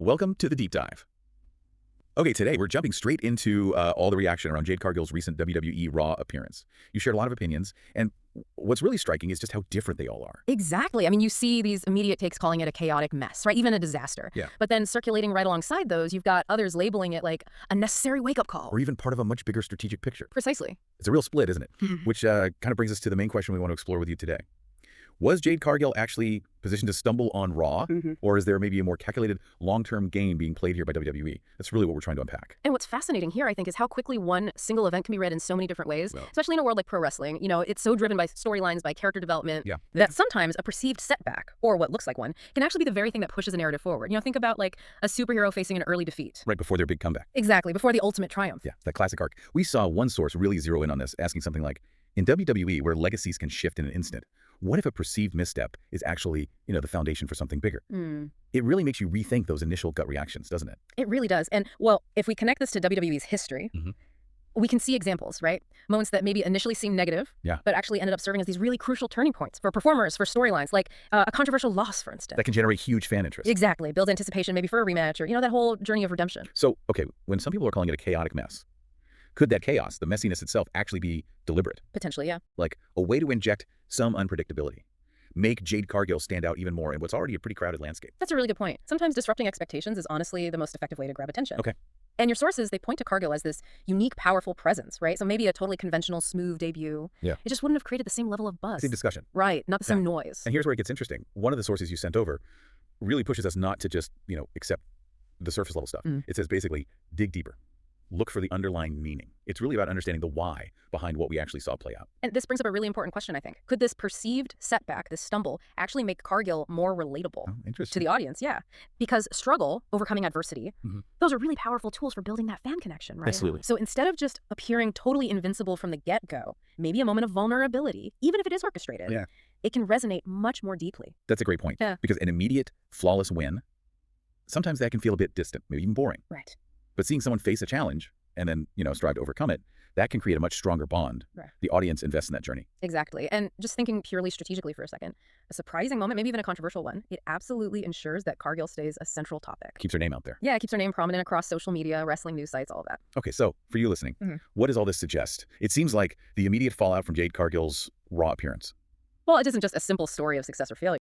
Welcome to the deep dive. Okay, today we're jumping straight into all the reaction around Jade Cargill's recent WWE Raw appearance. You shared a lot of opinions, and what's really striking is just how different they all are. Exactly. I mean, you see these immediate takes calling it a chaotic mess, right? Even a disaster. Yeah. But then circulating right alongside those, you've got others labeling it like a necessary wake-up call. Or even part of a much bigger strategic picture. Precisely. It's a real split, isn't it? Which kind of brings us to the main question we want to explore with you today. Was Jade Cargill actually positioned to stumble on Raw, or is there maybe a more calculated long-term game being played here by WWE? That's really what we're trying to unpack. And what's fascinating here, I think, is how quickly one single event can be read in so many different ways, especially in a world like pro wrestling. You know, it's so driven by storylines, by character development, that sometimes a perceived setback, or what looks like one, can actually be the very thing that pushes a narrative forward. You know, think about like a superhero facing an early defeat. Right before their big comeback. Exactly, before the ultimate triumph. Yeah, that classic arc. We saw one source really zero in on this, asking something like, in WWE, where legacies can shift in an instant, what if a perceived misstep is actually, the foundation for something bigger? It really makes you rethink those initial gut reactions, doesn't it? It really does. And, well, if we connect this to WWE's history, we can see examples, right? Moments that maybe initially seemed negative, but actually ended up serving as these really crucial turning points for performers, for storylines, like a controversial loss, for instance. That can generate huge fan interest. Exactly. Build anticipation maybe for a rematch or, that whole journey of redemption. So, okay, when some people are calling it a chaotic mess, could that chaos, the messiness itself, actually be deliberate? Potentially, yeah. Like a way to inject some unpredictability, make Jade Cargill stand out even more in what's already a pretty crowded landscape. That's a really good point. Sometimes disrupting expectations is honestly the most effective way to grab attention. Okay. And your sources, they point to Cargill as this unique, powerful presence, right? So maybe a totally conventional, smooth debut. Yeah. It just wouldn't have created the same level of buzz. Same discussion. Right, not the same noise. And here's where it gets interesting. One of the sources you sent over really pushes us not to just, accept the surface level stuff. It says basically, dig deeper. Look for the underlying meaning. It's really about understanding the why behind what we actually saw play out. And this brings up a really important question, I think. Could this perceived setback, this stumble, actually make Cargill more relatable to the audience? Yeah. Because struggle, overcoming adversity, those are really powerful tools for building that fan connection, right? Absolutely. So instead of just appearing totally invincible from the get-go, maybe a moment of vulnerability, even if it is orchestrated, it can resonate much more deeply. That's a great point. Yeah. Because an immediate, flawless win, sometimes that can feel a bit distant, maybe even boring. Right. But seeing someone face a challenge and then, strive to overcome it, that can create a much stronger bond. Right. The audience invests in that journey. Exactly. And just thinking purely strategically for a second, a surprising moment, maybe even a controversial one, it absolutely ensures that Cargill stays a central topic. Keeps her name out there. Yeah, it keeps her name prominent across social media, wrestling news sites, all of that. Okay, so for you listening, what does all this suggest? It seems like the immediate fallout from Jade Cargill's Raw appearance. Well, it isn't just a simple story of success or failure.